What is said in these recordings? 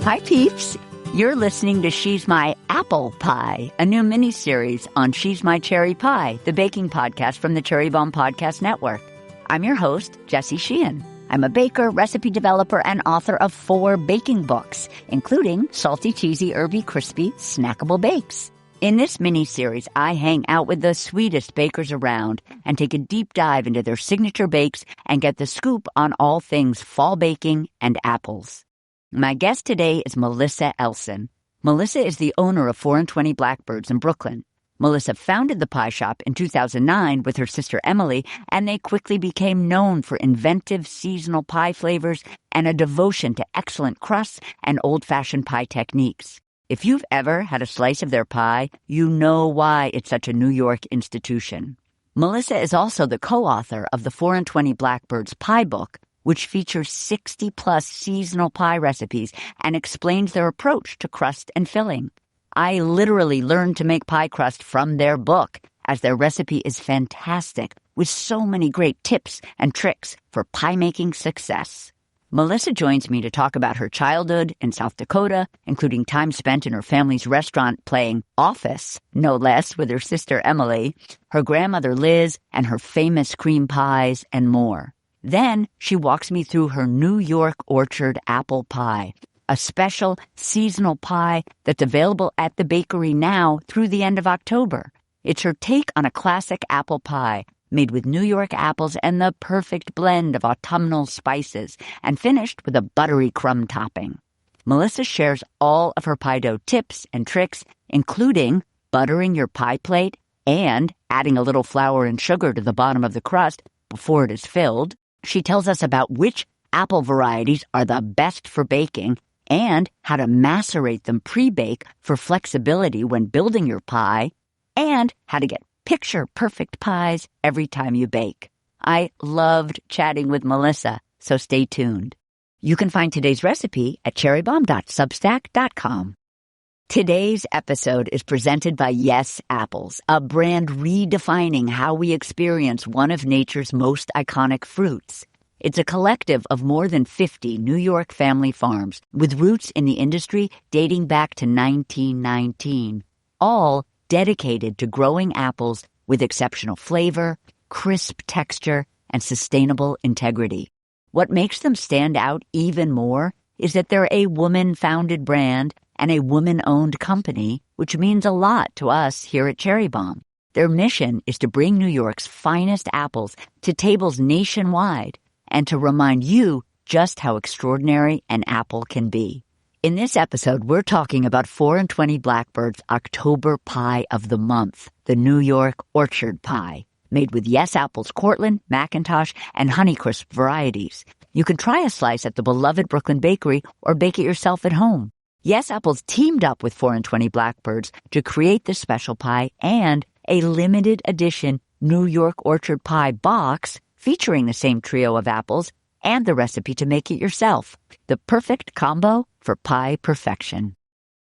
Hi, peeps. You're listening to She's My Apple Pie, a new miniseries on She's My Cherry Pie, the baking podcast from the Cherry Bomb Podcast Network. I'm your host, Jessie Sheehan. I'm a baker, recipe developer, and author of 4 baking books, including Salty, Cheesy, Herby, Crispy, Snackable Bakes. In this mini-series, I hang out with the sweetest bakers around and take a deep dive into their signature bakes and get the scoop on all things fall baking and apples. My guest today is Melissa Elsen. Melissa is the owner of 420 Blackbirds in Brooklyn. Melissa founded the pie shop in 2009 with her sister Emily, and they quickly became known for inventive seasonal pie flavors and a devotion to excellent crusts and old-fashioned pie techniques. If you've ever had a slice of their pie, you know why it's such a New York institution. Melissa is also the co-author of the 420 Blackbirds pie book, which features 60-plus seasonal pie recipes and explains their approach to crust and filling. I literally learned to make pie crust from their book, as their recipe is fantastic, with so many great tips and tricks for pie-making success. Melissa joins me to talk about her childhood in South Dakota, including time spent in her family's restaurant playing Office, no less, with her sister Emily, her grandmother Liz, and her famous cream pies, and more. Then she walks me through her New York Orchard apple pie, a special seasonal pie that's available at the bakery now through the end of October. It's her take on a classic apple pie, made with New York apples and the perfect blend of autumnal spices, and finished with a buttery crumb topping. Melissa shares all of her pie dough tips and tricks, including buttering your pie plate and adding a little flour and sugar to the bottom of the crust before it is filled. She tells us about which apple varieties are the best for baking and how to macerate them pre-bake for flexibility when building your pie, and how to get picture-perfect pies every time you bake. I loved chatting with Melissa, so stay tuned. You can find today's recipe at cherrybomb.substack.com. Today's episode is presented by Yes Apples, a brand redefining how we experience one of nature's most iconic fruits. It's a collective of more than 50 New York family farms with roots in the industry dating back to 1919, all dedicated to growing apples with exceptional flavor, crisp texture, and sustainable integrity. What makes them stand out even more is that they're a woman-founded brand and a woman-owned company, which means a lot to us here at Cherry Bomb. Their mission is to bring New York's finest apples to tables nationwide and to remind you just how extraordinary an apple can be. In this episode, we're talking about 420 Blackbirds' October Pie of the Month, the New York Orchard Pie, made with Yes Apples Cortland, McIntosh, and Honeycrisp varieties. You can try a slice at the beloved Brooklyn Bakery or bake it yourself at home. Yes Apples teamed up with 420 Blackbirds to create this special pie and a limited edition New York Orchard Pie box featuring the same trio of apples and the recipe to make it yourself, the perfect combo for pie perfection.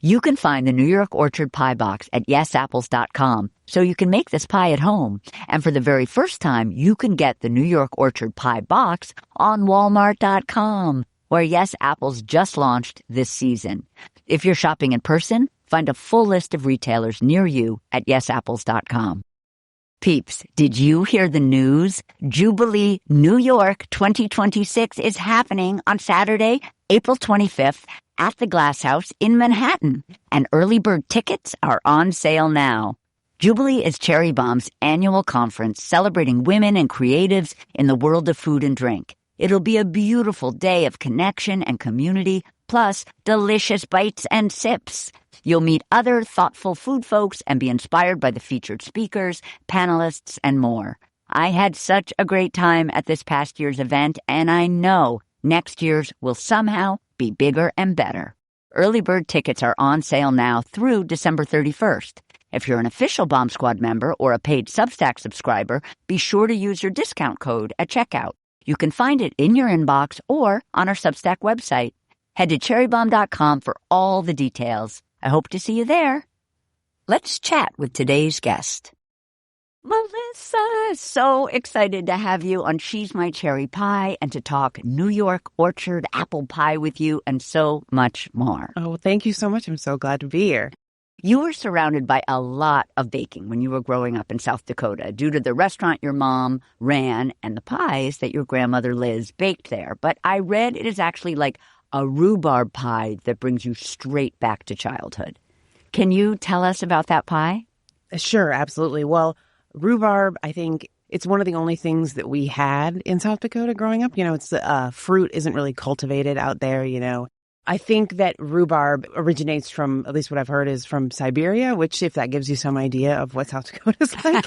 You can find the New York Orchard Pie box at yesapples.com, so you can make this pie at home. And for the very first time, you can get the New York Orchard Pie box on walmart.com, where Yes Apples just launched this season. If you're shopping in person, find a full list of retailers near you at yesapples.com. Peeps, did you hear the news? Jubilee New York 2026 is happening on Saturday, April 25th at the Glass House in Manhattan, and early bird tickets are on sale now. Jubilee is Cherry Bomb's annual conference celebrating women and creatives in the world of food and drink. It'll be a beautiful day of connection and community, plus delicious bites and sips. You'll meet other thoughtful food folks and be inspired by the featured speakers, panelists, and more. I had such a great time at this past year's event, and I know next year's will somehow be bigger and better. Early bird tickets are on sale now through December 31st. If you're an official Bomb Squad member or a paid Substack subscriber, be sure to use your discount code at checkout. You can find it in your inbox or on our Substack website. Head to cherrybomb.com for all the details. I hope to see you there. Let's chat with today's guest. Melissa, so excited to have you on She's My Cherry Pie and to talk New York orchard apple pie with you and so much more. Oh, well, thank you so much. I'm so glad to be here. You were surrounded by a lot of baking when you were growing up in South Dakota due to the restaurant your mom ran and the pies that your grandmother Liz baked there. But I read it is actually like a rhubarb pie that brings you straight back to childhood. Can you tell us about that pie? Sure, absolutely. Well, rhubarb, I think it's one of the only things that we had in South Dakota growing up. It's fruit isn't really cultivated out there. I think that rhubarb originates from, at least what I've heard, is from Siberia, which, if that gives you some idea of what South Dakota's like.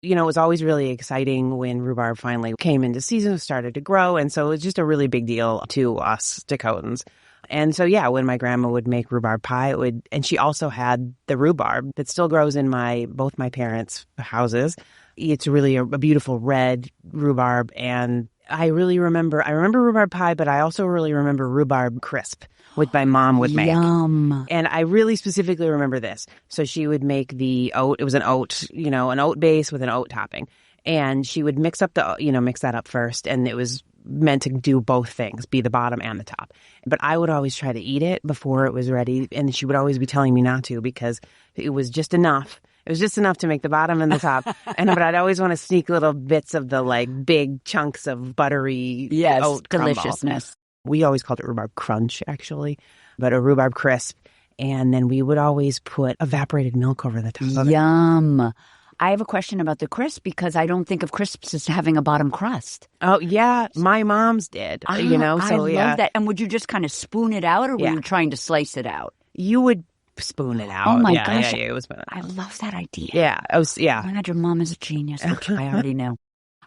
It was always really exciting when rhubarb finally came into season, started to grow. And so it was just a really big deal to us Dakotans. And so, yeah, when my grandma would make rhubarb pie, and she also had the rhubarb that still grows in both my parents' houses. It's really a beautiful red rhubarb. And I remember rhubarb pie, but I also really remember rhubarb crisp, which my mom would make. Yum. And I really specifically remember this. So she would make the oat. It was an oat base with an oat topping. And she would mix that up first. And it was meant to do both things, be the bottom and the top. But I would always try to eat it before it was ready. And she would always be telling me not to because it was just enough. It was just enough to make the bottom and the top. But I'd always want to sneak little bits of the big chunks of buttery oat deliciousness. Crumble. We always called it rhubarb crunch, actually, but a rhubarb crisp. And then we would always put evaporated milk over the top of it. Yum. I have a question about the crisp because I don't think of crisps as having a bottom crust. Oh, yeah. My mom's did, I love that. And would you just kind of spoon it out or were you trying to slice it out? You would spoon it out. Oh, my gosh. Yeah, it was spoon it out. I love that idea. Yeah. Oh, my God, your mom is a genius, which I already know.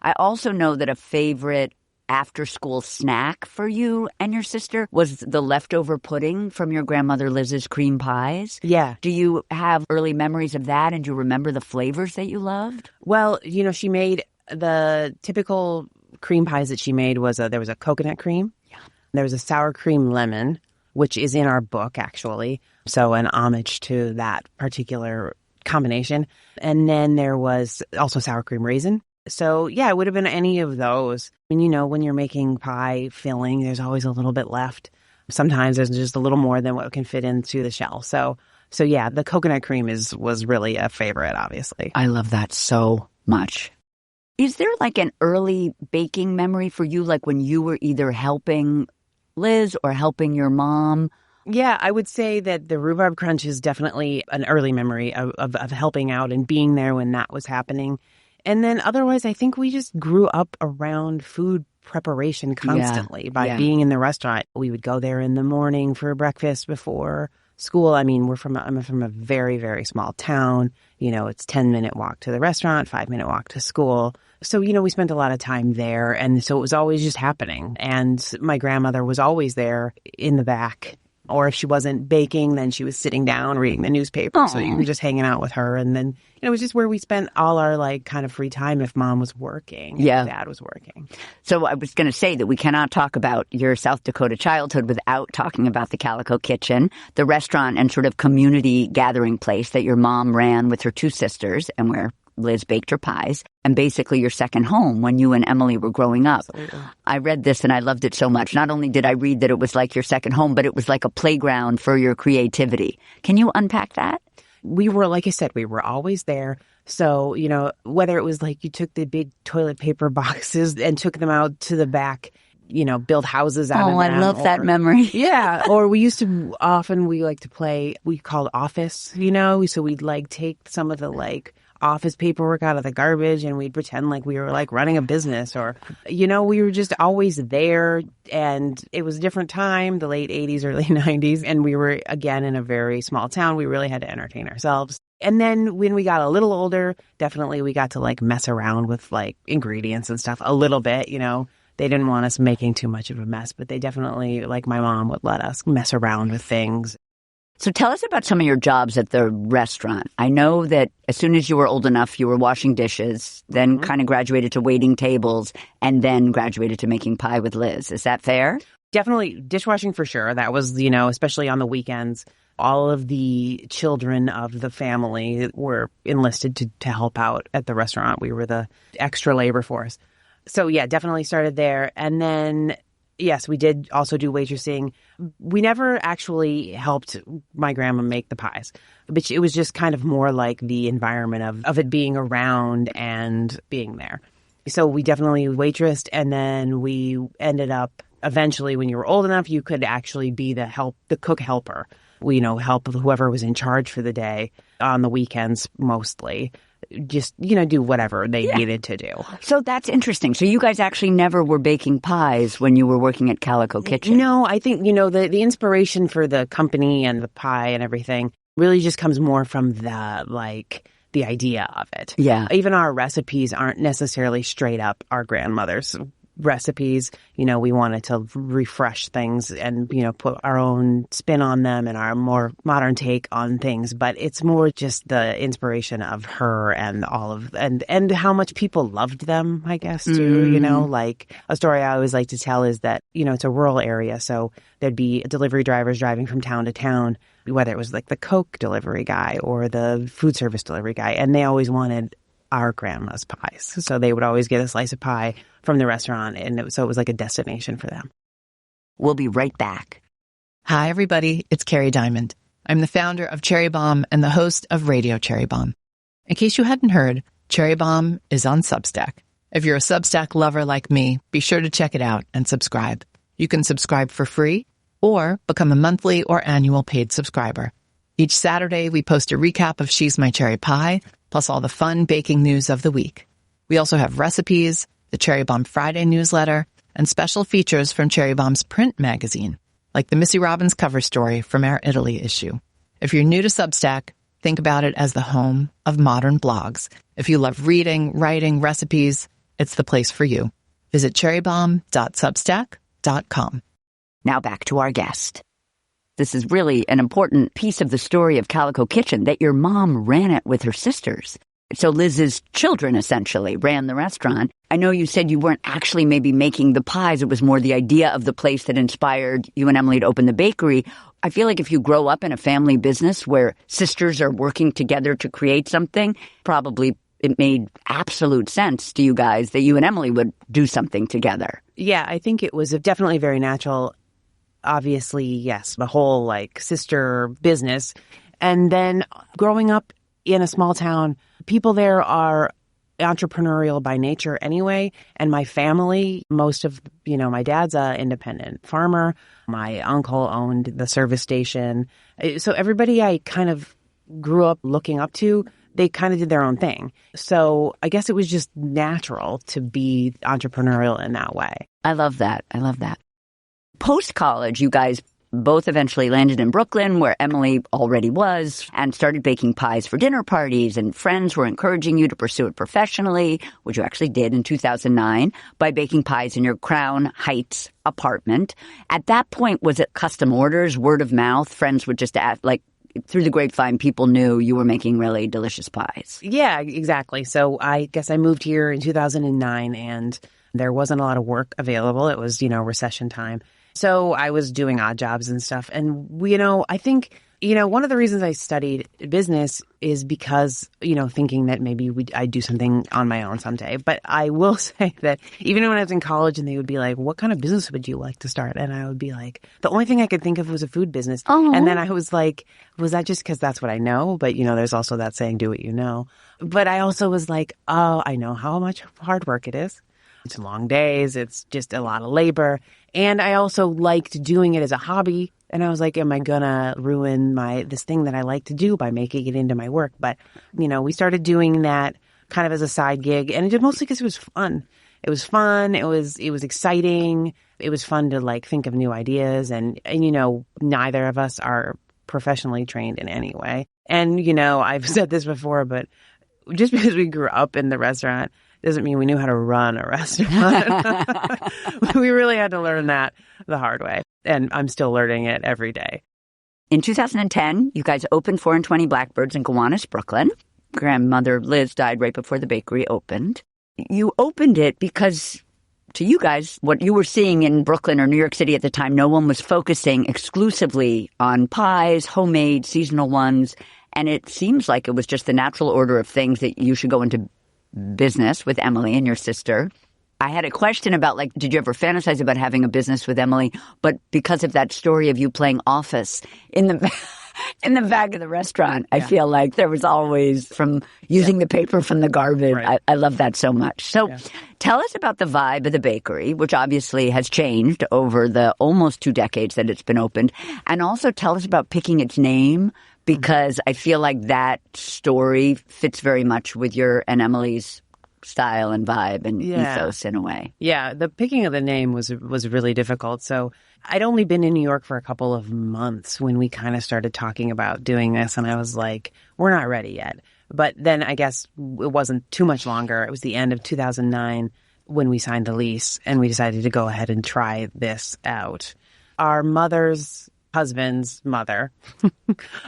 I also know that a favorite after-school snack for you and your sister was the leftover pudding from your grandmother Liz's cream pies. Yeah. Do you have early memories of that, and do you remember the flavors that you loved? Well, she made the typical cream pies that she made there was a coconut cream. Yeah. There was a sour cream lemon, which is in our book, actually. So an homage to that particular combination. And then there was also sour cream raisin. So, yeah, it would have been any of those. And, when you're making pie filling, there's always a little bit left. Sometimes there's just a little more than what can fit into the shell. So yeah, the coconut cream was really a favorite, obviously. I love that so much. Is there an early baking memory for you, when you were either helping Liz or helping your mom? Yeah, I would say that the rhubarb crunch is definitely an early memory of helping out and being there when that was happening. And then otherwise, I think we just grew up around food preparation constantly by being in the restaurant. We would go there in the morning for breakfast before school. I'm from a very, very small town. It's 10-minute walk to the restaurant, 5-minute walk to school. So, we spent a lot of time there. And so it was always just happening. And my grandmother was always there in the back. Or if she wasn't baking, then she was sitting down reading the newspaper. Aww. So you were just hanging out with her. And then, it was just where we spent all our kind of free time if mom was working. Yeah. Dad was working. So I was going to say that we cannot talk about your South Dakota childhood without talking about the Calico Kitchen, the restaurant and sort of community gathering place that your mom ran with her two sisters and where Liz baked her pies, and basically your second home when you and Emily were growing up. Absolutely. I read this and I loved it so much. Not only did I read that it was like your second home, but it was like a playground for your creativity. Can you unpack that? We were, like I said, we were always there. So, whether it was you took the big toilet paper boxes and took them out to the back, build houses out of them. Oh, I love that memory. Yeah. Or we used to we to play, we called office, so we'd take some of the office paperwork out of the garbage and we'd pretend we were running a business or, we were just always there. And it was a different time, the late 80s, early 90s. And we were, again, in a very small town. We really had to entertain ourselves. And then when we got a little older, definitely we got to mess around with ingredients and stuff a little bit, They didn't want us making too much of a mess, but they definitely, my mom would let us mess around with things. So tell us about some of your jobs at the restaurant. I know that as soon as you were old enough, you were washing dishes, then kind of graduated to waiting tables, and then graduated to making pie with Liz. Is that fair? Definitely dishwashing for sure. That was, especially on the weekends. All of the children of the family were enlisted to help out at the restaurant. We were the extra labor force. So yeah, definitely started there. And then, yes, we did also do waitressing. We never actually helped my grandma make the pies, but it was just kind of more like the environment of it being around and being there. So we definitely waitressed, and then we ended up eventually, when you were old enough, you could actually be the cook helper. We, help whoever was in charge for the day on the weekends mostly. Just, do whatever they needed to do. So that's interesting. So you guys actually never were baking pies when you were working at Calico Kitchen? No, I think, the inspiration for the company and the pie and everything really just comes more from the idea of it. Yeah. Even our recipes aren't necessarily straight up our grandmother's recipes. We wanted to refresh things and, put our own spin on them and our more modern take on things. But it's more just the inspiration of her and and how much people loved them, I guess, too. Like a story I always like to tell is that, it's a rural area. So there'd be delivery drivers driving from town to town, whether it was like the Coke delivery guy or the food service delivery guy. And they always wanted our grandma's pies. So they would always get a slice of pie from the restaurant. And so it was like a destination for them. We'll be right back. Hi, everybody. It's Carrie Diamond. I'm the founder of Cherry Bomb and the host of Radio Cherry Bomb. In case you hadn't heard, Cherry Bomb is on Substack. If you're a Substack lover like me, be sure to check it out and subscribe. You can subscribe for free or become a monthly or annual paid subscriber. Each Saturday, we post a recap of She's My Cherry Pie, plus all the fun baking news of the week. We also have recipes, the Cherry Bomb Friday newsletter, and special features from Cherry Bomb's print magazine, like the Missy Robbins cover story from our Italy issue. If you're new to Substack, think about it as the home of modern blogs. If you love reading, writing, recipes, it's the place for you. Visit cherrybomb.substack.com. Now back to our guest. This is really an important piece of the story of Calico Kitchen, that your mom ran it with her sisters. So Liz's children essentially ran the restaurant. I know you said you weren't actually maybe making the pies. It was more the idea of the place that inspired you and Emily to open the bakery. I feel like if you grow up in a family business where sisters are working together to create something, probably it made absolute sense to you guys that you and Emily would do something together. Yeah, I think it was definitely very natural. Obviously, yes, the whole sister business. And then growing up in a small town, people there are entrepreneurial by nature anyway. And my family, most of, my dad's an independent farmer. My uncle owned the service station. So everybody I kind of grew up looking up to, they kind of did their own thing. So I guess it was just natural to be entrepreneurial in that way. I love that. Post-college, you guys both eventually landed in Brooklyn, where Emily already was, and started baking pies for dinner parties, and friends were encouraging you to pursue it professionally, which you actually did in 2009, by baking pies in your Crown Heights apartment. At that point, was it custom orders, word of mouth? Friends would just ask, through the grapevine, people knew you were making really delicious pies. Yeah, exactly. So I guess I moved here in 2009, and there wasn't a lot of work available. It was, recession time. So I was doing odd jobs and stuff. And, I think, one of the reasons I studied business is because, thinking that maybe I'd do something on my own someday. But I will say that even when I was in college and they would be like, what kind of business would you like to start? And I would be like, the only thing I could think of was a food business. Oh. And then I was like, was that just because that's what I know? But, there's also that saying, do what you know. But I also was like, oh, I know how much hard work it is. It's long days. It's just a lot of labor. And I also liked doing it as a hobby. And I was like, am I going to ruin this thing that I like to do by making it into my work? But, we started doing that kind of as a side gig. And it did mostly because it was fun. It was fun. It was exciting. It was fun to think of new ideas. And neither of us are professionally trained in any way. And, I've said this before, but just because we grew up in the restaurant doesn't mean we knew how to run a restaurant. We really had to learn that the hard way. And I'm still learning it every day. In 2010, you guys opened 420 Blackbirds in Gowanus, Brooklyn. Grandmother Liz died right before the bakery opened. You opened it because to you guys, what you were seeing in Brooklyn or New York City at the time, no one was focusing exclusively on pies, homemade, seasonal ones. And it seems like it was just the natural order of things that you should go into business with Emily and your sister. I had a question about, like, did you ever fantasize about having a business with Emily? But because of that story of you playing Office in the back of the restaurant, I feel like there was always from using the paper from the garbage. Right. I love that so much. So tell us about the vibe of the bakery, which obviously has changed over the almost 2 decades that it's been opened. And also tell us about picking its name, because I feel like that story fits very much with your and Emily's style and vibe and ethos in a way. Yeah, the picking of the name was really difficult. So I'd only been in New York for a couple of months when we kind of started talking about doing this, and I was like, we're not ready yet. But then I guess it wasn't too much longer. It was the end of 2009 when we signed the lease, and we decided to go ahead and try this out. Our mother's husband's mother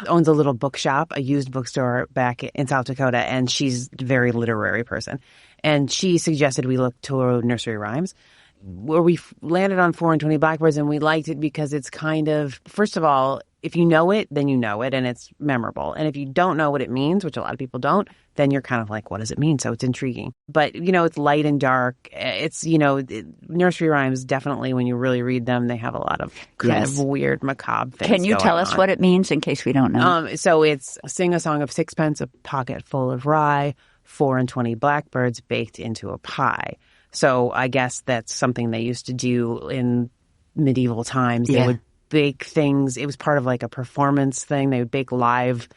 owns a little bookshop, a used bookstore back in South Dakota, and she's a very literary person. And she suggested we look to nursery rhymes, where we landed on 420 Blackbirds, and we liked it because it's kind of, first of all, if you know it, then you know it, and it's memorable. And if you don't know what it means, which a lot of people don't, then you're kind of like, what does it mean? So it's intriguing. But, it's light and dark. It's, nursery rhymes, definitely, when you really read them, they have a lot of kind of weird, macabre things. Can you tell us what it means in case we don't know? So it's sing a song of sixpence, a pocket full of rye, 420 blackbirds baked into a pie. So I guess that's something they used to do in medieval times. They would bake things. It was part of like a performance thing. They would bake live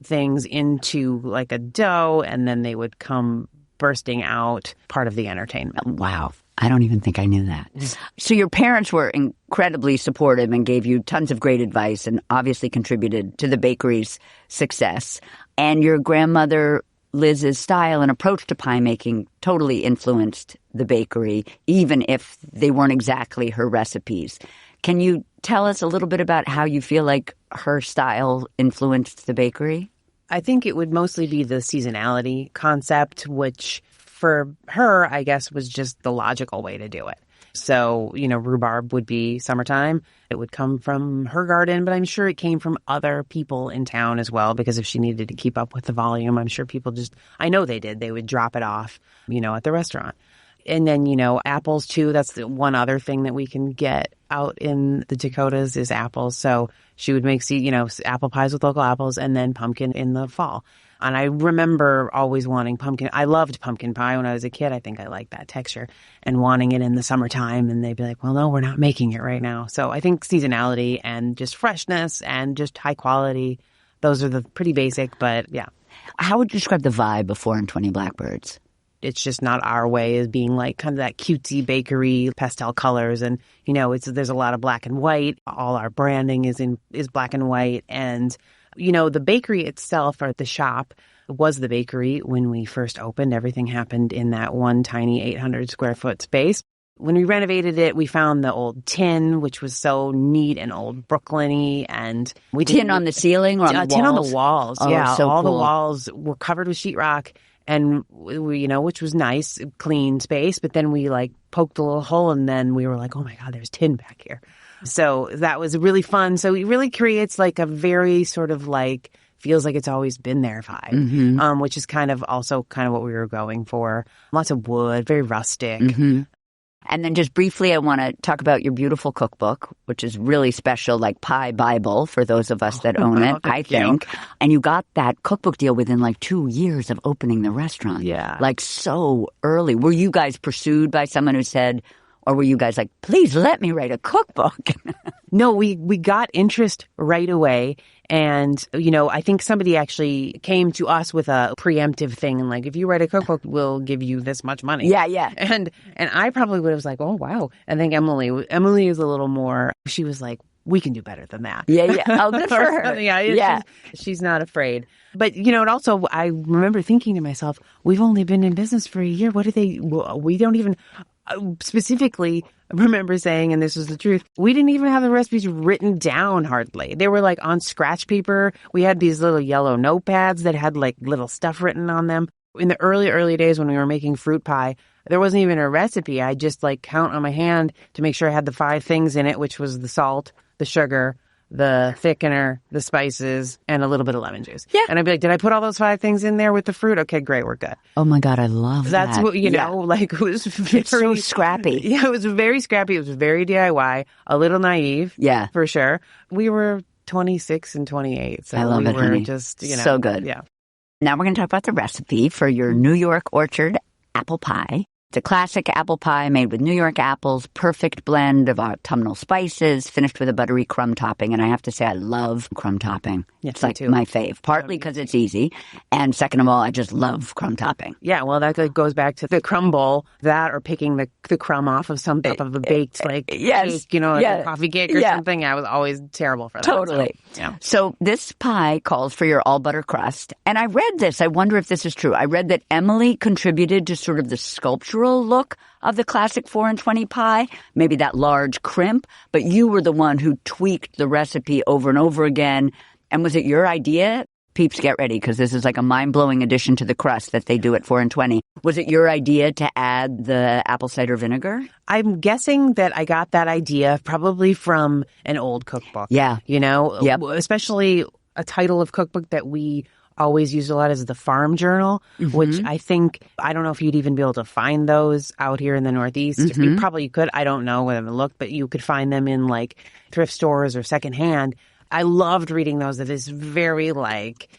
things into like a dough, and then they would come bursting out, part of the entertainment. Wow. I don't even think I knew that. So your parents were incredibly supportive and gave you tons of great advice and obviously contributed to the bakery's success. And your grandmother Liz's style and approach to pie making totally influenced the bakery, even if they weren't exactly her recipes. Can you tell us a little bit about how you feel like her style influenced the bakery? I think it would mostly be the seasonality concept, which for her, I guess, was just the logical way to do it. So, rhubarb would be summertime. It would come from her garden, but I'm sure it came from other people in town as well, because if she needed to keep up with the volume, I'm sure people I know they did. They would drop it off, at the restaurant. And then, apples too. That's the one other thing that we can get out in the Dakotas is apples. So she would make, apple pies with local apples and then pumpkin in the fall. And I remember always wanting pumpkin. I loved pumpkin pie when I was a kid. I think I liked that texture and wanting it in the summertime. And they'd be like, well, no, we're not making it right now. So I think seasonality and just freshness and just high quality, those are the pretty basic, but yeah. How would you describe the vibe of 420 Blackbirds? It's just not our way as being like kind of that cutesy bakery, pastel colors. And, there's a lot of black and white. All our branding is black and white. And, the bakery itself, or the shop, was the bakery when we first opened. Everything happened in that one tiny 800 square foot space. When we renovated it, we found the old tin, which was so neat and old Brooklyn-y. And we tin on the ceiling or on the walls? Tin on the walls, yeah. So all cool. the walls were covered with sheetrock. And we, which was nice, clean space. But then we poked a little hole, and then we were like, oh my God, there's tin back here. So that was really fun. So it really creates a very sort of feels like it's always been there vibe, which is kind of what we were going for. Lots of wood, very rustic. Mm-hmm. And then just briefly, I want to talk about your beautiful cookbook, which is really special, like Pie Bible for those of us that own it, I think. And you got that cookbook deal within 2 years of opening the restaurant. Yeah. So early. Were you guys pursued by someone who said, or were you guys like, please let me write a cookbook? No, we got interest right away. And, I think somebody actually came to us with a preemptive thing. And if you write a cookbook, we'll give you this much money. Yeah. And I probably would have was oh, wow. I think Emily is a little more, she was like, we can do better than that. Yeah. Oh, good for her. Yeah. She's not afraid. But, and also I remember thinking to myself, we've only been in business for a year. We don't even specifically remember saying, and this was the truth, we didn't even have the recipes written down hardly. They were on scratch paper. We had these little yellow notepads that had little stuff written on them. In the early days when we were making fruit pie, there wasn't even a recipe. I just like count on my hand to make sure I had the 5 things in it, which was the salt, the sugar, the thickener, the spices, and a little bit of lemon juice. Yeah. And I'd be like, did I put all those 5 things in there with the fruit? Okay, great, we're good. Oh my God, I love that. That's what, you know, like it was very, it's so scrappy. Yeah, it was very scrappy. It was very DIY, a little naive. Yeah. For ssure. We were 26 and 28. So I love we it, were honey. just, you know. So good. Yeah. Now we're going to talk about the recipe for your New York Orchard apple pie. It's a classic apple pie made with New York apples, perfect blend of autumnal spices, finished with a buttery crumb topping. And I have to say, I love crumb topping. Yes, it's like my fave, partly because it's easy. And second of all, I just love crumb topping. Yeah, well, that goes back to the crumb bowl, that or picking the crumb off of some type of a baked cake, you know, like a coffee cake or something. I was always terrible for that. Totally. So this pie calls for your all butter crust. And I read this. I wonder if this is true. I read that Emily contributed to sort of the sculptural look of the classic 4 pie, maybe that large crimp, but you were the one who tweaked the recipe over and over again. And was it your idea? Peeps, get ready, because this is like a mind-blowing addition to the crust that they do at 4 Was it your idea to add the apple cider vinegar? I'm guessing that I got that idea probably from an old cookbook. Yeah. You know, especially a title of cookbook that we always use a lot is the Farm Journal, which I think, I don't know if you'd even be able to find those out here in the Northeast. You probably could. I don't know whether to look, but you could find them in like thrift stores or secondhand. I loved reading those. It is very like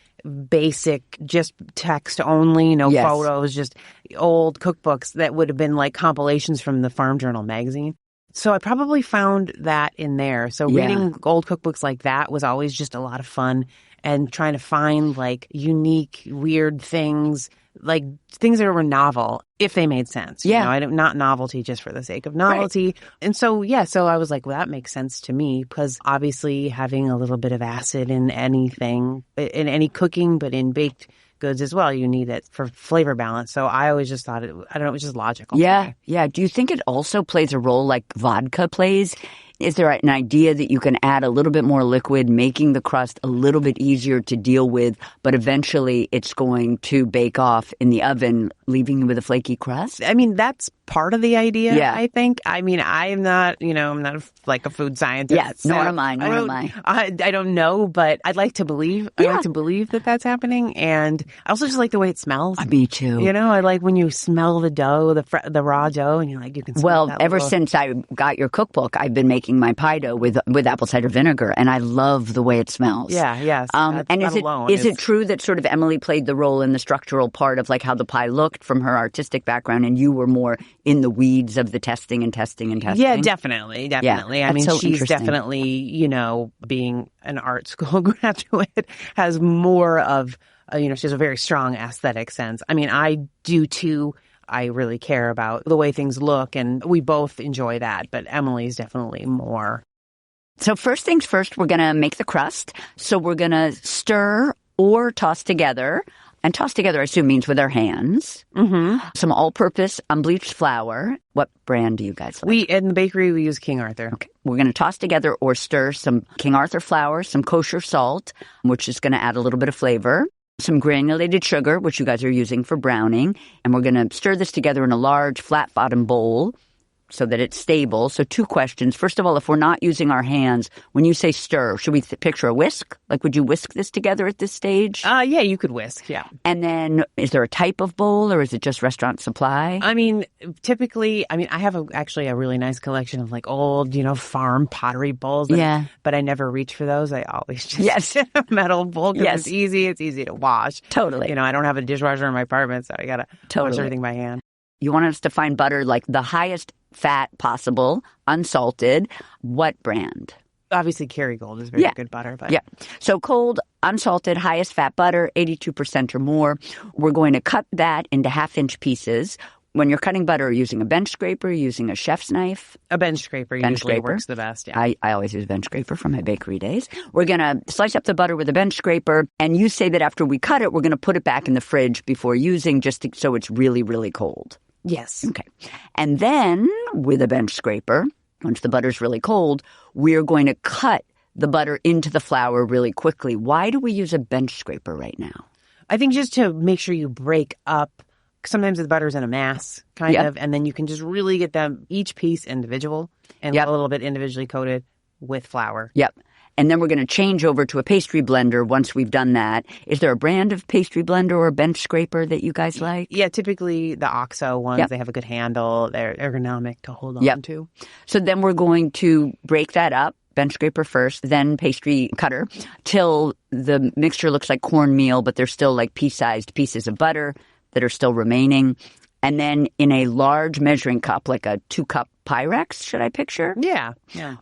basic, just text only, no photos, just old cookbooks that would have been like compilations from the Farm Journal magazine. So I probably found that in there. So reading old cookbooks like that was always just a lot of fun, and trying to find like unique, weird things, like things that were novel, if they made sense. You know, not novelty just for the sake of novelty. Right. And so, so I was like, well, that makes sense to me, because obviously having a little bit of acid in anything, in any cooking, but in baked goods as well, you need it for flavor balance. So I always just thought it was just logical. Yeah. Do you think it also plays a role like vodka plays? Is there an idea that you can add a little bit more liquid, making the crust a little bit easier to deal with, but eventually it's going to bake off in the oven, leaving you with a flaky crust? I mean, that's part of the idea, I think. I mean, I'm not like a food scientist. Yes, nor am I. I don't know, but I'd like to believe. I like to believe that that's happening. And I also just like the way it smells. Me too. You know, I like when you smell the dough, the raw dough, and you're like, you can smell that. Ever since I got your cookbook, I've been making my pie dough with apple cider vinegar, and I love the way it smells. Yes. And is it true that sort of Emily played the role in the structural part of like how the pie looked from her artistic background, and you were more in the weeds of the testing? Yeah, definitely. Yeah, I mean, she's definitely, you know, being an art school graduate, has more of, she has a very strong aesthetic sense. I mean, I do too. I really care about the way things look, and we both enjoy that, but Emily's definitely more. So first things first, we're going to make the crust. So we're going to stir or toss together. And toss together, I assume, means with our hands. Some all-purpose unbleached flour. What brand do you guys like? In the bakery, we use King Arthur. Okay. We're going to toss together or stir some King Arthur flour, some kosher salt, which is going to add a little bit of flavor, some granulated sugar, which you guys are using for browning. And we're going to stir this together in a large flat-bottom bowl so that it's stable. So 2 questions. First of all, if we're not using our hands, when you say stir, should we picture a whisk? Like, would you whisk this together at this stage? Yeah, you could whisk, yeah. And then is there a type of bowl, or is it just restaurant supply? I mean, typically, I have actually a really nice collection of like old, farm pottery bowls. But I never reach for those. I always just get a metal bowl because it's easy to wash. Totally. I don't have a dishwasher in my apartment, so I got to wash everything by hand. You want us to find butter like the highest fat possible, unsalted. What brand? Obviously, Kerrygold is very good butter. But So cold, unsalted, highest fat butter, 82% or more. We're going to cut that into half-inch pieces. When you're cutting butter, using a bench scraper, using a chef's knife? A bench scraper usually works the best, yeah. I always use a bench scraper from my bakery days. We're going to slice up the butter with a bench scraper, and you say that after we cut it, we're going to put it back in the fridge before using, so it's really, really cold. Yes. Okay. And then, with a bench scraper, once the butter's really cold, we're going to cut the butter into the flour really quickly. Why do we use a bench scraper right now? I think just to make sure you break up sometimes the butter's in a mass, kind of, and then you can just really get them each piece individual and a little bit individually coated with flour. Yep. And then we're going to change over to a pastry blender once we've done that. Is there a brand of pastry blender or bench scraper that you guys like? Yeah, typically the OXO ones, they have a good handle. They're ergonomic to hold on to. So then we're going to break that up, bench scraper first, then pastry cutter, till the mixture looks like cornmeal, but there's still like pea-sized pieces of butter that are still remaining. And then in a large measuring cup, like a 2-cup Pyrex, should I picture? Yeah.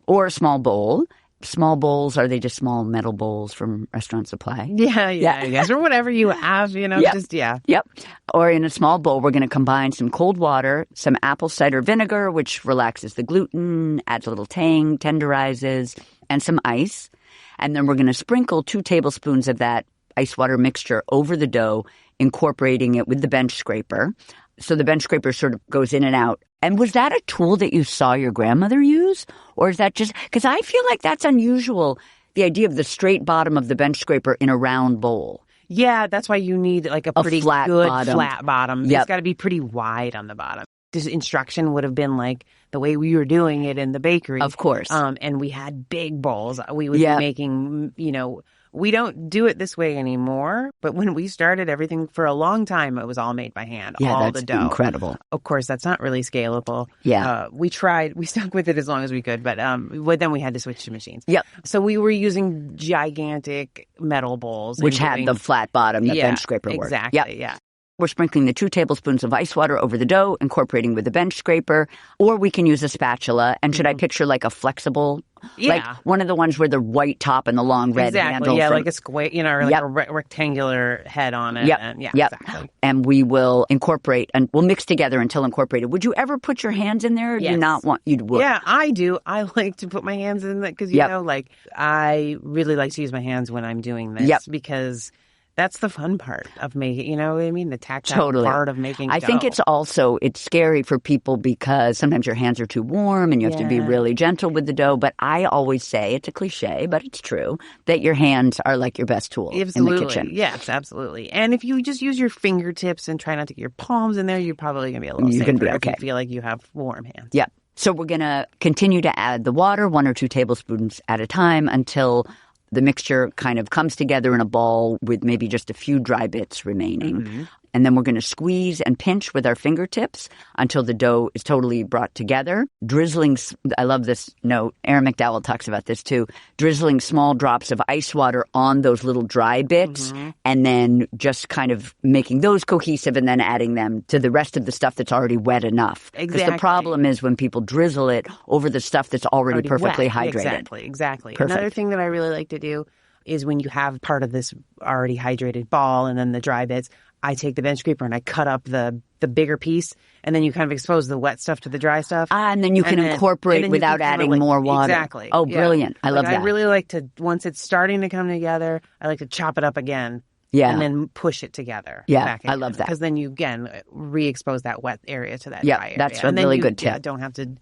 Or a small bowl. Small bowls, are they just small metal bowls from Restaurant Supply? Yeah, I guess. Or whatever you have, Yep. Or in a small bowl, we're going to combine some cold water, some apple cider vinegar, which relaxes the gluten, adds a little tang, tenderizes, and some ice. And then we're going to sprinkle 2 tablespoons of that ice water mixture over the dough, incorporating it with the bench scraper. So the bench scraper sort of goes in and out. And was that a tool that you saw your grandmother use? Or is that just – because I feel like that's unusual, the idea of the straight bottom of the bench scraper in a round bowl. Yeah, that's why you need like a pretty flat good bottom. Flat bottom. Yep. It's got to be pretty wide on the bottom. This instruction would have been like the way we were doing it in the bakery. Of course. And we had big bowls. We would be making, we don't do it this way anymore. But when we started everything for a long time, it was all made by hand. Yeah, all that's the dough. incredible. Of course, that's not really scalable. Yeah. We stuck with it as long as we could. But then we had to switch to machines. Yep. So we were using gigantic metal bowls. Which had the flat bottom, the bench scraper work. Exactly, yeah. We're sprinkling the 2 tablespoons of ice water over the dough, incorporating with the bench scraper, or we can use a spatula. And should I picture like a flexible, like one of the ones where the white top and the long red handle? Yeah, like a square, or like a rectangular head on it. Yep. And exactly. And we will incorporate and we'll mix together until incorporated. Would you ever put your hands in there? Or do you not want? You would. Yeah, I do. I like to put my hands in that because I really like to use my hands when I'm doing this because that's the fun part of making, you know what I mean? The tactile part of making dough. I think it's scary for people because sometimes your hands are too warm and you have to be really gentle with the dough. But I always say, it's a cliche, but it's true, that your hands are like your best tool in the kitchen. Yes, absolutely. And if you just use your fingertips and try not to get your palms in there, you're probably going to be a little safer if you feel like you have warm hands. Yeah. So we're going to continue to add the water, 1 or 2 tablespoons at a time until the mixture kind of comes together in a ball with maybe just a few dry bits remaining. Mm-hmm. And then we're going to squeeze and pinch with our fingertips until the dough is totally brought together. Drizzling, I love this note. Erin McDowell talks about this too. Drizzling small drops of ice water on those little dry bits and then just kind of making those cohesive and then adding them to the rest of the stuff that's already wet enough. Because the problem is when people drizzle it over the stuff that's already perfectly hydrated. Exactly. Perfect. Another thing that I really like to do is when you have part of this already hydrated ball and then the dry bits, I take the bench scraper and I cut up the bigger piece, and then you kind of expose the wet stuff to the dry stuff. And then you can incorporate without adding more water. Exactly. Oh, brilliant. I love that. I really like to, once it's starting to come together, I like to chop it up again. Yeah. And then push it together. Yeah, I love that. Because then you, again, re-expose that wet area to that dry area. That's a really good tip. Don't have to,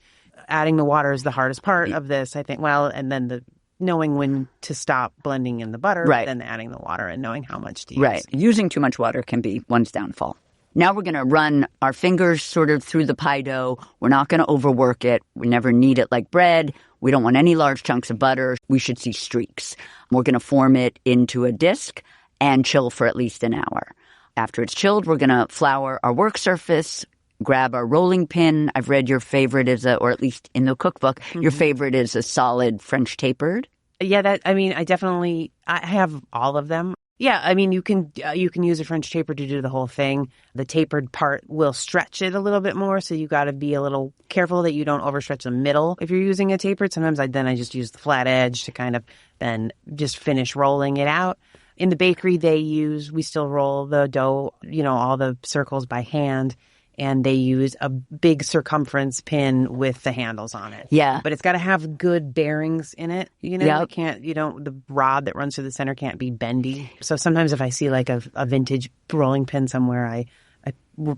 adding the water is the hardest part of this, I think. Well, and then knowing when to stop blending in the butter, then adding the water and knowing how much to use. Right. Using too much water can be one's downfall. Now we're going to run our fingers sort of through the pie dough. We're not going to overwork it. We never knead it like bread. We don't want any large chunks of butter. We should see streaks. We're going to form it into a disc and chill for at least an hour. After it's chilled, we're going to flour our work surface, grab our rolling pin. I've read your favorite is or at least in the cookbook, your favorite is a solid French tapered. Yeah, I have all of them. Yeah, I mean, you can use a French taper to do the whole thing. The tapered part will stretch it a little bit more, so you got to be a little careful that you don't overstretch the middle if you're using a tapered. Sometimes I just use the flat edge to kind of then just finish rolling it out. In the bakery, we still roll the dough, all the circles by hand. And they use a big circumference pin with the handles on it. Yeah. But it's got to have good bearings in it. It can't, the rod that runs through the center can't be bendy. So sometimes if I see like a vintage rolling pin somewhere, I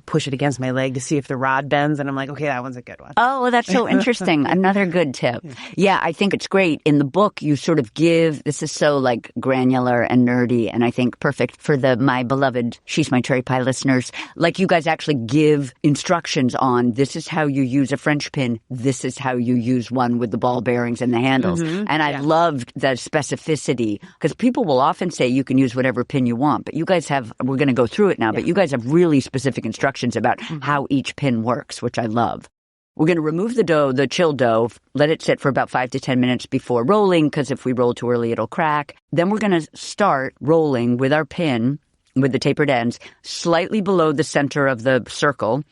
push it against my leg to see if the rod bends, and I'm like, okay, that one's a good one. Oh, that's so interesting. Another good tip. Yeah, I think it's great. In the book, you sort of give, this is so like granular and nerdy, and I think perfect for my beloved She's My Cherry Pie listeners. Like you guys actually give instructions on this is how you use a French pin. This is how you use one with the ball bearings and the handles. And I loved the specificity because people will often say you can use whatever pin you want, but you guys have, we're going to go through it now, but you guys have really specific instructions about how each pin works, which I love. We're going to remove the dough, the chilled dough, let it sit for about 5 to 10 minutes before rolling, because if we roll too early, it'll crack. Then we're going to start rolling with our pin, with the tapered ends, slightly below the center of the circle,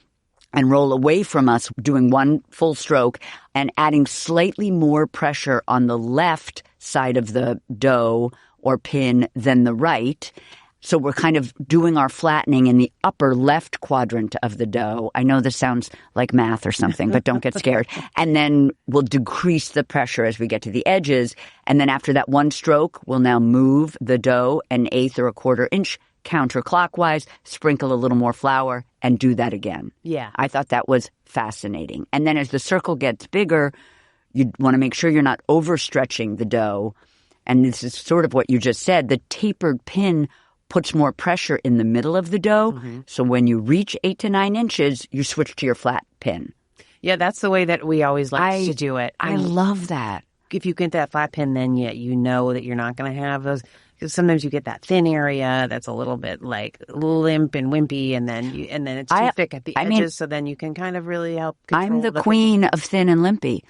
and roll away from us, doing one full stroke and adding slightly more pressure on the left side of the dough or pin than the right. So we're kind of doing our flattening in the upper left quadrant of the dough. I know this sounds like math or something, but don't get scared. And then we'll decrease the pressure as we get to the edges. And then after that one stroke, we'll now move the dough an eighth or a quarter inch counterclockwise, sprinkle a little more flour, and do that again. Yeah. I thought that was fascinating. And then as the circle gets bigger, you want to make sure you're not overstretching the dough. And this is sort of what you just said. The tapered pin puts more pressure in the middle of the dough. So when you reach 8 to 9 inches, you switch to your flat pin. Yeah, that's the way that we always like to do it. I love that. If you get that flat pin, then you know that you're not going to have those. Because sometimes you get that thin area that's a little bit like limp and wimpy, and then it's too thick at the edges. So then you can kind of really help control. I'm the queen of thin and limpy.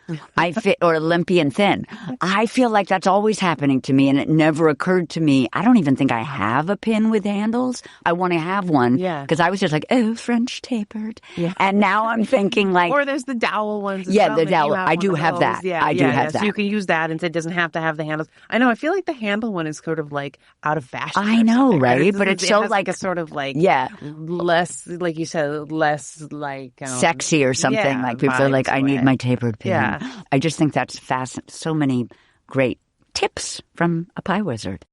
Or limpy and thin. I feel like that's always happening to me, and it never occurred to me. I don't even think I have a pin with handles. I want to have one. Yeah. Because I was just like, oh, French tapered. Yeah. And now I'm thinking like, or there's the dowel ones. Yeah, the dowel. I do have that. Yeah, I do have that. So you can use that, and it doesn't have to have the handles. I know. I feel like the handle one is sort of like out of fashion. I know, right? But it's so like a sort of like less, like you said, less like sexy or something. Like people are like, I need my tapered pin. Yeah. I just think that's fascinating. So many great tips from a pie wizard.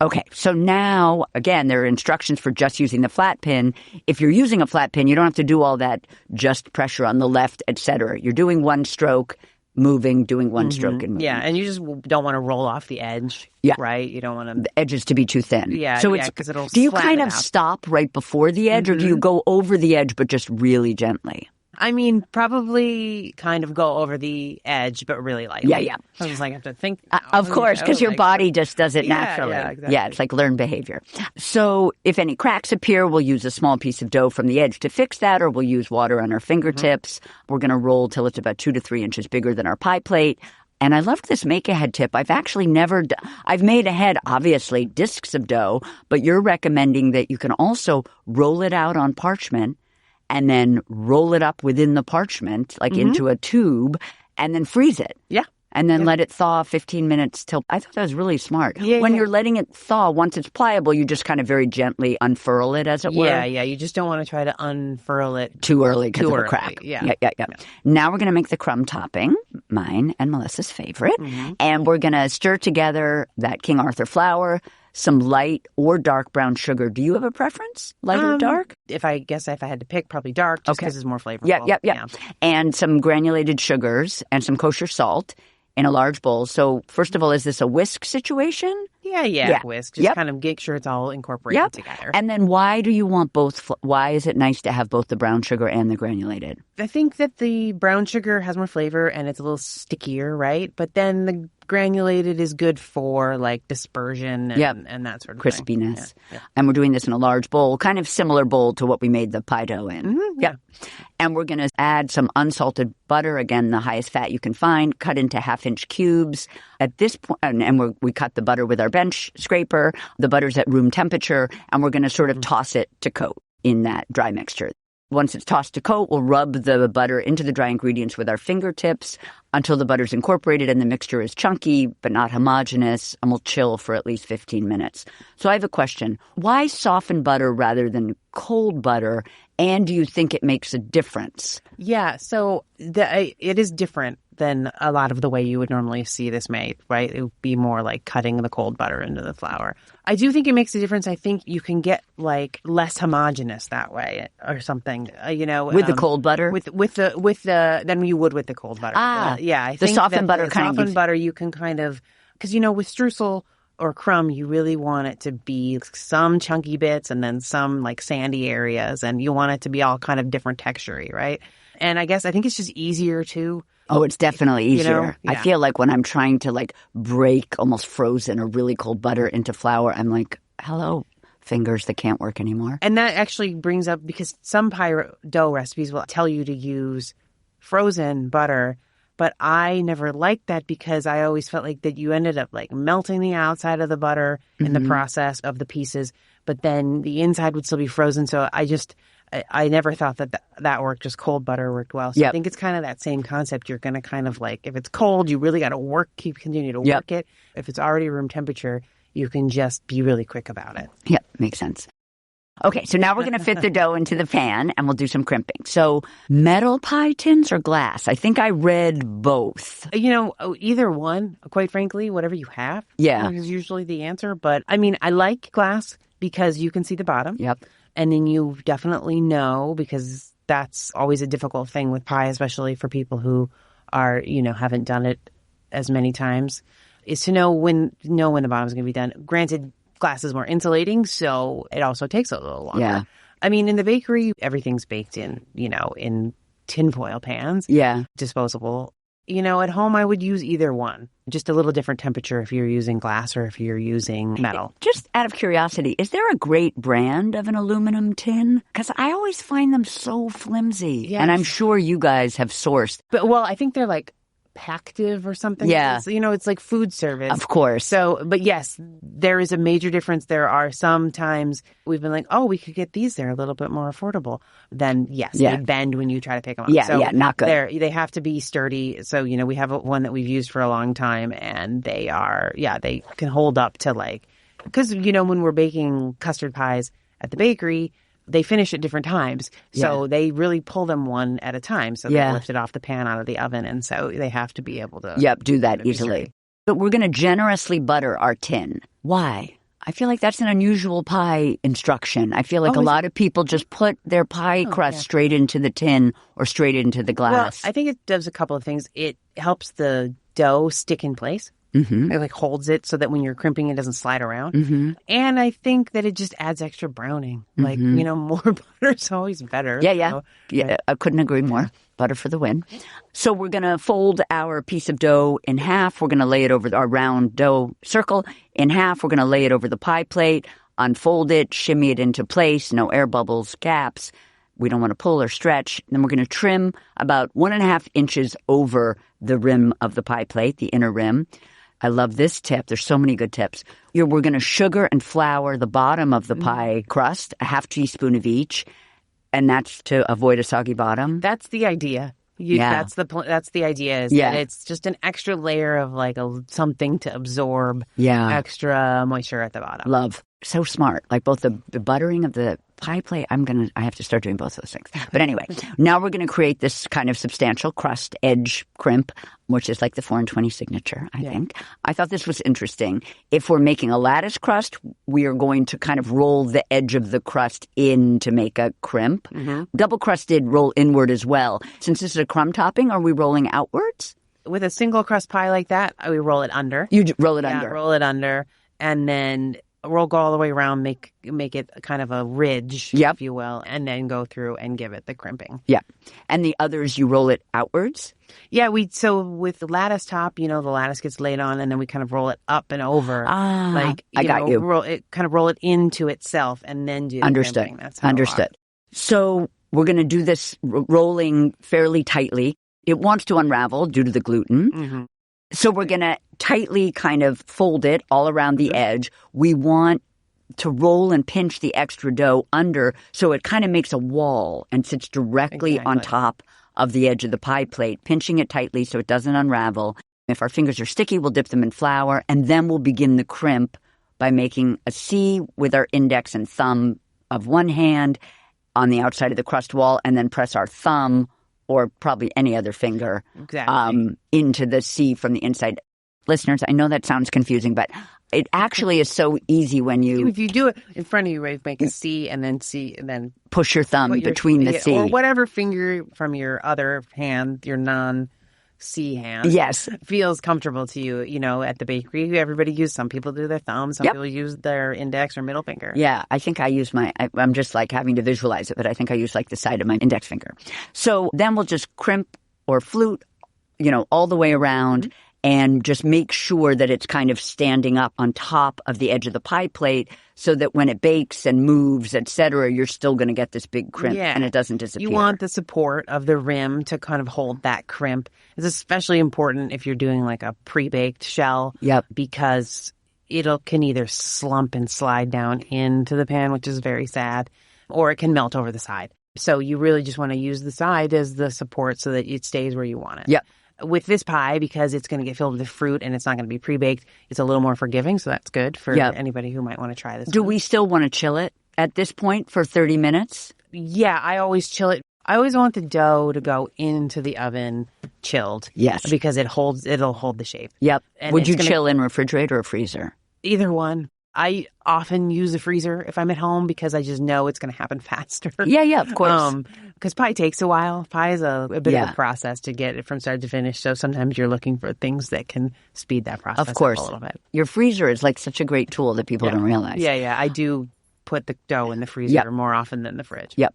Okay, so now, again, there are instructions for just using the flat pin. If you're using a flat pin, you don't have to do all that just pressure on the left, etc. You're doing one stroke, moving, doing one stroke and moving. Yeah, and you just don't want to roll off the edge, right? You don't want the edges to be too thin. Yeah, so because it'll do you flatten kind of stop right before the edge, or do you go over the edge but just really gently? I mean, probably kind of go over the edge, but really lightly. Yeah. I was like, I have to think. Of course, because your body just does it naturally. Yeah, exactly. Yeah, it's like learned behavior. So if any cracks appear, we'll use a small piece of dough from the edge to fix that, or we'll use water on our fingertips. We're going to roll till it's about 2 to 3 inches bigger than our pie plate. And I loved this make-ahead tip. I've actually never I've made ahead, obviously, discs of dough, but you're recommending that you can also roll it out on parchment and then roll it up within the parchment, like into a tube, and then freeze it. Yeah. And then let it thaw 15 minutes till... I thought that was really smart. When you're letting it thaw, once it's pliable, you just kind of very gently unfurl it, as it were. Yeah. You just don't want to try to unfurl it too early because it'll crack. Yeah. Now we're going to make the crumb topping, mine and Melissa's favorite. And we're going to stir together that King Arthur flour, some light or dark brown sugar. Do you have a preference? Light or dark? If I had to pick, probably dark, just because it's more flavorful. Yeah. And some granulated sugars and some kosher salt in a large bowl. So first of all, is this a whisk situation? Yeah. Whisk. Just kind of make sure it's all incorporated together. And then why do you want both? Why is it nice to have both the brown sugar and the granulated? I think that the brown sugar has more flavor and it's a little stickier, right? But then the granulated is good for like dispersion and that sort of crispiness. Yeah. And we're doing this in a large bowl, kind of similar bowl to what we made the pie dough in. And we're going to add some unsalted butter, again, the highest fat you can find, cut into half-inch cubes. At this point, and we cut the butter with our bench scraper. The butter's at room temperature, and we're going to sort of toss it to coat in that dry mixture. Once it's tossed to coat, we'll rub the butter into the dry ingredients with our fingertips until the butter's incorporated and the mixture is chunky but not homogeneous, and we'll chill for at least 15 minutes. So I have a question. Why soften butter rather than cold butter, and do you think it makes a difference? Yeah, so it is different. than a lot of the way you would normally see this made, right? It would be more like cutting the cold butter into the flour. I do think it makes a difference. I think you can get like less homogeneous that way or something, With the cold butter? With the than you would with the cold butter. Yeah. I the think softened butter the kind of softened butter you can kind of, because with streusel or crumb, you really want it to be some chunky bits and then some like sandy areas, and you want it to be all kind of different texture-y, right? And I think it's just easier to. Oh, it's definitely easier. Yeah. I feel like when I'm trying to like break almost frozen or really cold butter into flour, I'm like, hello, fingers that can't work anymore. And that actually brings up, because some pie dough recipes will tell you to use frozen butter, but I never liked that because I always felt like that you ended up like melting the outside of the butter in the process of the pieces, but then the inside would still be frozen. So I never thought that worked. Just cold butter worked well. So I think it's kind of that same concept. You're going to kind of like, if it's cold, you really got to continue to work it. If it's already room temperature, you can just be really quick about it. Yep, makes sense. Okay, so now we're going to fit the dough into the pan and we'll do some crimping. So metal pie tins or glass? I think I read both. Either one, quite frankly, whatever you have is usually the answer. But I mean, I like glass because you can see the bottom. Yep. And then you definitely know, because that's always a difficult thing with pie, especially for people who are, haven't done it as many times, is to know when the bottom is going to be done. Granted, glass is more insulating, so it also takes a little longer. Yeah. I mean, in the bakery, everything's baked in, in tinfoil pans. Yeah. Disposable. At home, I would use either one. Just a little different temperature if you're using glass or if you're using metal. Just out of curiosity, is there a great brand of an aluminum tin? Because I always find them so flimsy. Yes. And I'm sure you guys have sourced. But, I think they're like Pactive or something. Yeah. It's like food service. Of course. So, but yes, there is a major difference. There are some times we've been like, oh, we could get these. They're a little bit more affordable. Then yes, they bend when you try to pick them up. Yeah, so not good. They have to be sturdy. So, we have one that we've used for a long time, and they can hold up to like, because, when we're baking custard pies at the bakery, they finish at different times. So they really pull them one at a time. So they lift it off the pan out of the oven. And so they have to be able to do that easily. But we're going to generously butter our tin. Why? I feel like that's an unusual pie instruction. I feel like a lot of people just put their pie crust straight into the tin or straight into the glass. Well, I think it does a couple of things. It helps the dough stick in place. Mm-hmm. It like holds it so that when you're crimping, it doesn't slide around. Mm-hmm. And I think that it just adds extra browning. Mm-hmm. Like, more butter is always better. Yeah. I couldn't agree more. Butter for the win. So we're going to fold our piece of dough in half. We're going to lay it over our round dough circle in half. We're going to lay it over the pie plate, unfold it, shimmy it into place. No air bubbles, gaps. We don't want to pull or stretch. Then we're going to trim about 1.5 inches over the rim of the pie plate, the inner rim. I love this tip. There's so many good tips. We're going to sugar and flour the bottom of the pie crust, a half teaspoon of each, and that's to avoid a soggy bottom. That's the idea. That's the idea. That it's just an extra layer of like something to absorb extra moisture at the bottom. Love. So smart. Like both the buttering of the pie plate. I have to start doing both those things. But anyway, now we're going to create this kind of substantial crust edge crimp, which is like the 420 signature, I think. I thought this was interesting. If we're making a lattice crust, we are going to kind of roll the edge of the crust in to make a crimp. Mm-hmm. Double crusted roll inward as well. Since this is a crumb topping, are we rolling outwards? With a single crust pie like that, we roll it under. You roll it under. Roll it under, and then go all the way around, make it kind of a ridge, if you will, and then go through and give it the crimping. Yeah. And the others, you roll it outwards? Yeah, so with the lattice top, the lattice gets laid on, and then we kind of roll it up and over. I got you. Roll it into itself, and then do the crimping. That's how Understood. So we're going to do this rolling fairly tightly. It wants to unravel due to the gluten. Mm-hmm. So we're going to tightly kind of fold it all around the edge. We want to roll and pinch the extra dough under so it kind of makes a wall and sits directly on top of the edge of the pie plate, pinching it tightly so it doesn't unravel. If our fingers are sticky, we'll dip them in flour, and then we'll begin the crimp by making a C with our index and thumb of one hand on the outside of the crust wall, and then press our thumb or probably any other finger into the C from the inside. Listeners, I know that sounds confusing, but it actually is so easy when you... If you do it in front of you, right, make a C and then push your thumb between the C. Or whatever finger from your other hand, your non-C hand, feels comfortable to you. You know, at the bakery, everybody uses, some people do their thumb, some people use their index or middle finger. Yeah, I think I use I'm just like having to visualize it, but I think I use like the side of my index finger. So then we'll just crimp or flute, you know, all the way around. And just make sure that it's kind of standing up on top of the edge of the pie plate so that when it bakes and moves, etc., you're still going to get this big crimp and it doesn't disappear. You want the support of the rim to kind of hold that crimp. It's especially important if you're doing like a pre-baked shell because can either slump and slide down into the pan, which is very sad, or it can melt over the side. So you really just want to use the side as the support so that it stays where you want it. Yep. With this pie, because it's going to get filled with fruit and it's not going to be pre-baked, it's a little more forgiving, so that's good for anybody who might want to try this. Do we still want to chill it at this point for 30 minutes? Yeah, I always chill it. I always want the dough to go into the oven chilled. Yes. Because it'll hold the shape. Yep. And would you chill in refrigerator or freezer? Either one. I often use the freezer if I'm at home because I just know it's going to happen faster. Yeah, of course. Because pie takes a while. Pie is a bit of a process to get it from start to finish. So sometimes you're looking for things that can speed that process up a little bit. Your freezer is like such a great tool that people don't realize. Yeah. I do put the dough in the freezer more often than the fridge. Yep.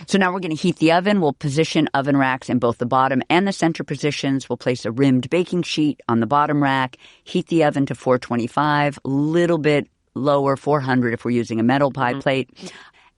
So now we're going to heat the oven. We'll position oven racks in both the bottom and the center positions. We'll place a rimmed baking sheet on the bottom rack. Heat the oven to 425, a little bit lower, 400 if we're using a metal pie plate.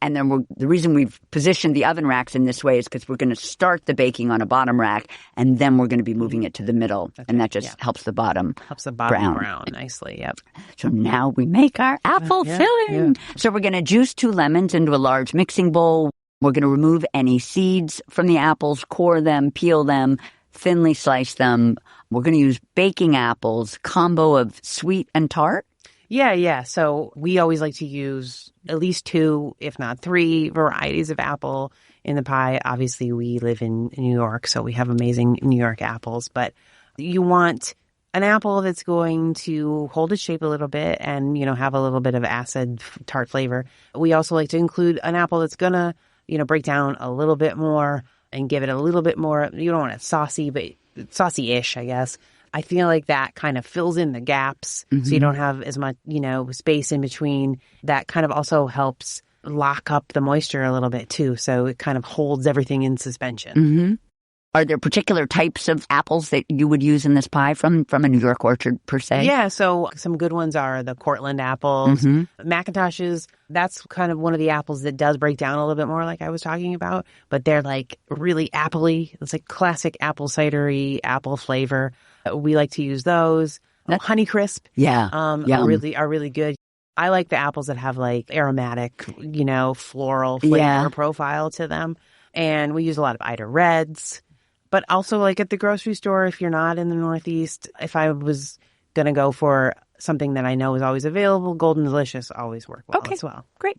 And then the reason we've positioned the oven racks in this way is because we're going to start the baking on a bottom rack, and then we're going to be moving it to the middle. And that just helps the bottom brown nicely. Yep. So now we make our apple filling. Yeah. So we're going to juice 2 lemons into a large mixing bowl. We're going to remove any seeds from the apples, core them, peel them, thinly slice them. We're going to use baking apples, combo of sweet and tart. Yeah. So we always like to use at least 2, if not 3 varieties of apple in the pie. Obviously, we live in New York, so we have amazing New York apples. But you want an apple that's going to hold its shape a little bit and, have a little bit of acid tart flavor. We also like to include an apple that's going to, break down a little bit more and give it a little bit more. You don't want it saucy, but saucy-ish, I guess. I feel like that kind of fills in the gaps so you don't have as much, space in between. That kind of also helps lock up the moisture a little bit too. So it kind of holds everything in suspension. Mm-hmm. Are there particular types of apples that you would use in this pie from a New York orchard per se? Yeah, so some good ones are the Cortland apples, Macintoshes. That's kind of one of the apples that does break down a little bit more like I was talking about, but they're like really appley. It's like classic apple cidery apple flavor. We like to use those. Honeycrisp are really good. I like the apples that have like aromatic, floral flavor profile to them. And we use a lot of Ida Reds. But also, like at the grocery store, if you're not in the Northeast, if I was going to go for something that I know is always available, Golden Delicious always work well as well. Great.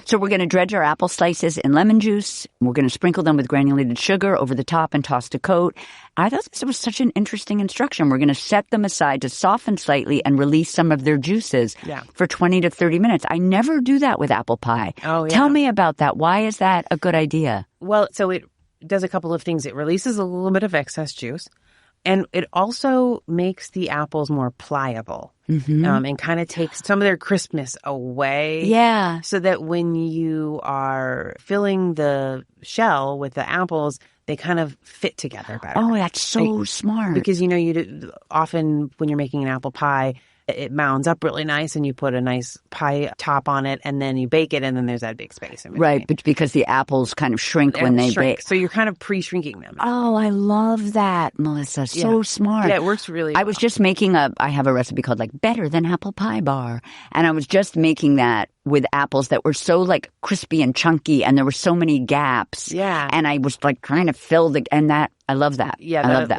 So we're going to dredge our apple slices in lemon juice. We're going to sprinkle them with granulated sugar over the top and toss to coat. I thought this was such an interesting instruction. We're going to set them aside to soften slightly and release some of their juices for 20 to 30 minutes. I never do that with apple pie. Oh, yeah. Tell me about that. Why is that a good idea? Well, so it does a couple of things. It releases a little bit of excess juice, and it also makes the apples more pliable and kind of takes some of their crispness away. Yeah. So that when you are filling the shell with the apples, they kind of fit together better. Oh, that's so smart. Because, often when you're making an apple pie, it mounds up really nice and you put a nice pie top on it and then you bake it and then there's that big space in between. Right, but because the apples kind of shrink when they bake. So you're kind of pre-shrinking them. Oh, I love that, Melissa. So smart. Yeah, it works really well. I was just making I have a recipe called like Better Than Apple Pie Bar. And I was just making that with apples that were so like crispy and chunky and there were so many gaps. Yeah. And I was like trying to fill I love that. Yeah, I love that.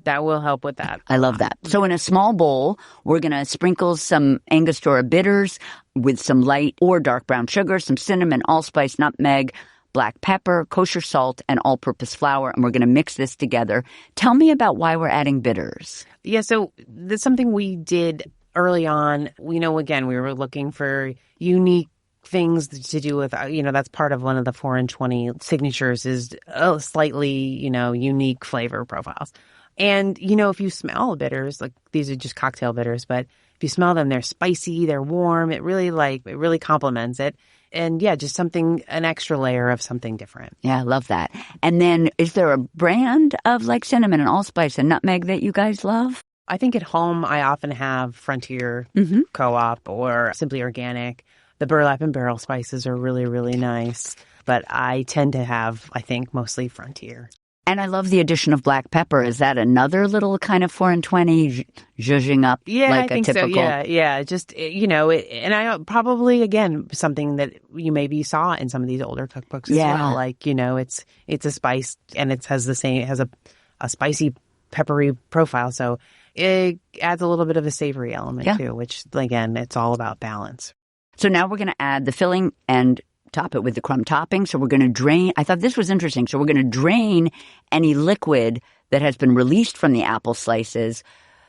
That will help with that. I love that. So in a small bowl, we're going to sprinkle some Angostura bitters with some light or dark brown sugar, some cinnamon, allspice, nutmeg, black pepper, kosher salt, and all-purpose flour, and we're going to mix this together. Tell me about why we're adding bitters. Yeah, so that's something we did early on. Again, we were looking for unique things to do with, that's part of one of the 420 signatures is slightly, unique flavor profiles. And, if you smell bitters, like these are just cocktail bitters, but if you smell them, they're spicy, they're warm. It really complements it. And yeah, just an extra layer of something different. Yeah, I love that. And then is there a brand of like cinnamon and allspice and nutmeg that you guys love? I think at home, I often have Frontier Co-op or Simply Organic. The burlap and barrel spices are really, really nice. But I tend to have, I think, mostly Frontier. And I love the addition of black pepper. Is that another little kind of 420 zhuzhing up? Yeah, like I think typical... so. Yeah. Just, and I probably, again, something that you maybe saw in some of these older cookbooks as well. Like, it's a spice and it has a spicy, peppery profile. So it adds a little bit of a savory element too, which, again, it's all about balance. So now we're going to add the filling and top it with the crumb topping. So we're going to drain. I thought this was interesting. So we're going to drain any liquid that has been released from the apple slices,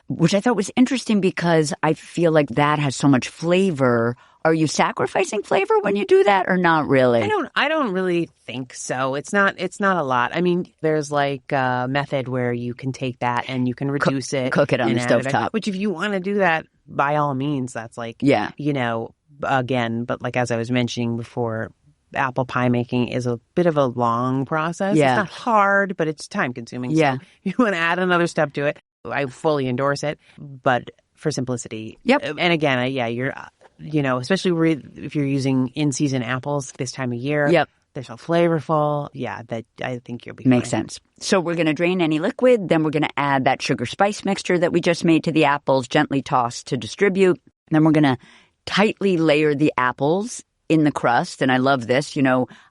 which I thought was interesting because I feel like that has so much flavor. Are you sacrificing flavor when you do that or not really? I don't really think so. It's not a lot. I mean, there's like a method where you can take that and you can reduce it. Cook it on the stovetop. Which if you want to do that, by all means, that's like, again, but like as I was mentioning before, apple pie making is a bit of a long process. Yeah. It's not hard, but it's time consuming. Yeah. So you want to add another step to it. I fully endorse it, but for simplicity. Yep. And again, you're, especially if you're using in-season apples this time of year. Yep. They're so flavorful. Yeah, that I think you'll be Makes fine. sense. So we're going to drain any liquid. Then we're going to add that sugar spice mixture that we just made to the apples, gently toss to distribute. Then we're going to tightly layer the apples in the crust. And I love this.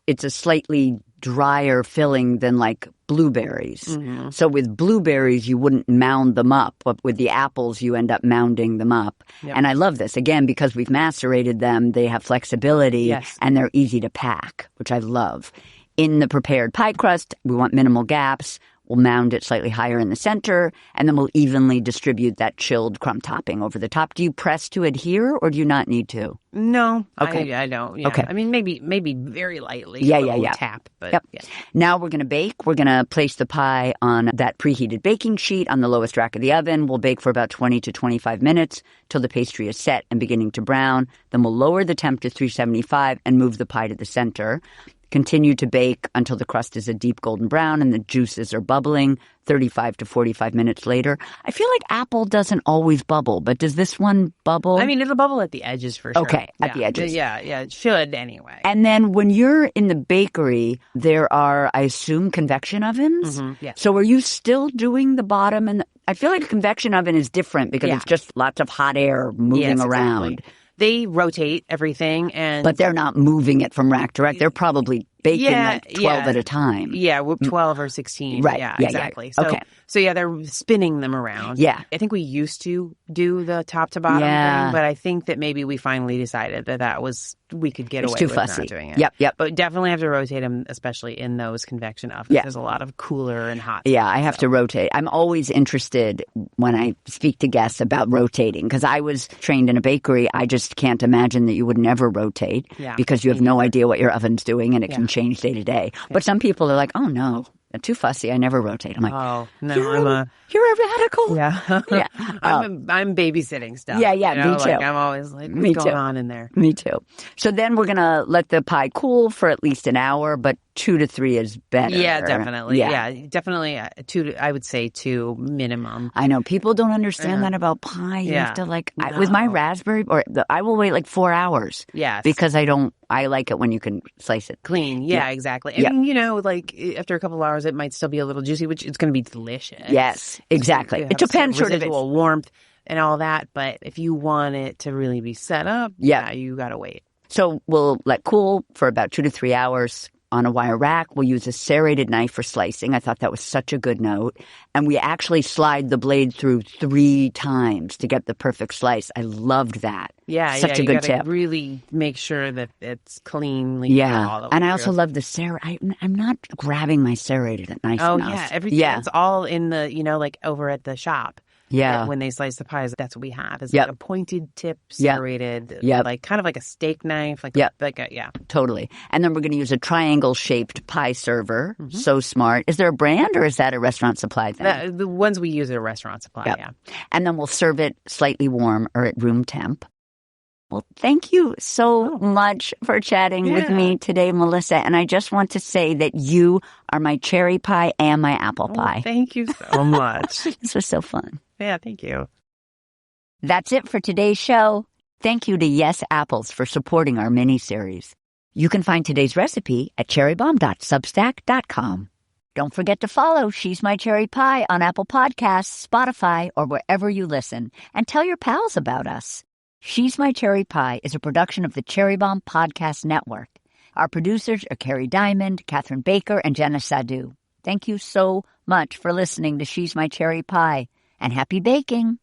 It's a slightly drier filling than like blueberries. Mm-hmm. So with blueberries, you wouldn't mound them up. But with the apples, you end up mounding them up. Yep. And I love this. Again, because we've macerated them, they have flexibility and they're easy to pack, which I love. In the prepared pie crust, we want minimal gaps. We'll mound it slightly higher in the center, and then we'll evenly distribute that chilled crumb topping over the top. Do you press to adhere, or do you not need to? No. Okay. I don't. Yeah. Okay. I mean, maybe very lightly. Yeah. Tap. But yep. Yeah. Now we're going to bake. We're going to place the pie on that preheated baking sheet on the lowest rack of the oven. We'll bake for about 20 to 25 minutes till the pastry is set and beginning to brown. Then we'll lower the temp to 375 and move the pie to the center. Continue to bake until the crust is a deep golden brown and the juices are bubbling 35 to 45 minutes later. I feel like apple doesn't always bubble, but does this one bubble? I mean, it'll bubble at the edges for sure. Okay, at the edges. Yeah, it should anyway. And then when you're in the bakery, there are, I assume, convection ovens? Mm-hmm, yeah. So are you still doing the bottom? And I feel like a convection oven is different because it's just lots of hot air moving around. Exactly. They rotate everything, but they're not moving it from rack to rack. They're probably baking like 12 at a time. Yeah, 12 or 16. Right. Yeah, Yeah, exactly. yeah. So they're spinning them around. Yeah. I think we used to do the top to bottom thing, but I think that maybe we finally decided that we could get away with not doing it. Yep. But definitely have to rotate them, especially in those convection ovens. Yeah. There's a lot of cooler and hot. Yeah, I have to rotate. I'm always interested when I speak to guests about rotating because I was trained in a bakery. I just can't imagine that you would never rotate because you have no idea what your oven's doing and it can change day to day. But some people are like, oh no, I'm too fussy. I never rotate. I'm like, oh no, you're a radical. Yeah. Yeah. I'm babysitting stuff. Yeah, me too. I'm always like, what's going on in there? Me too. So then we're going to let the pie cool for at least an hour, but 2 to 3 is better. Yeah, definitely. Yeah, definitely. I would say 2 minimum. I know. People don't understand that about pie. You have to with my raspberry, I will wait like 4 hours. Yes. Because I like it when you can slice it clean. Yeah, exactly. And after a couple of hours, it might still be a little juicy, which it's going to be delicious. Yes, exactly. It depends sort of residual warmth and all that. But if you want it to really be set up, you got to wait. So we'll let cool for about 2 to 3 hours on a wire rack. We'll use a serrated knife for slicing. I thought that was such a good note. And we actually slide the blade through 3 times to get the perfect slice. I loved that. Yeah, such a good tip. Really make sure that it's cleanly. All the way and I through. also love the I'm not grabbing my serrated knife enough. Oh yeah, everything. Yeah. It's all in the like over at the shop. Yeah. When they slice the pies, that's what we have. Is like a pointed tip, serrated, like kind of like a steak knife. Totally. And then we're going to use a triangle-shaped pie server. Mm-hmm. So smart. Is there a brand or is that a restaurant supply thing? The ones we use are restaurant supply, yeah. And then we'll serve it slightly warm or at room temp. Well, thank you so much for chatting with me today, Melissa. And I just want to say that you are my cherry pie and my apple pie. Thank you so much. This was so fun. Yeah, thank you. That's it for today's show. Thank you to Yes Apples for supporting our mini-series. You can find today's recipe at cherrybomb.substack.com. Don't forget to follow She's My Cherry Pie on Apple Podcasts, Spotify, or wherever you listen. And tell your pals about us. She's My Cherry Pie is a production of the Cherry Bomb Podcast Network. Our producers are Carrie Diamond, Catherine Baker, and Jenna Sadu. Thank you so much for listening to She's My Cherry Pie, and happy baking!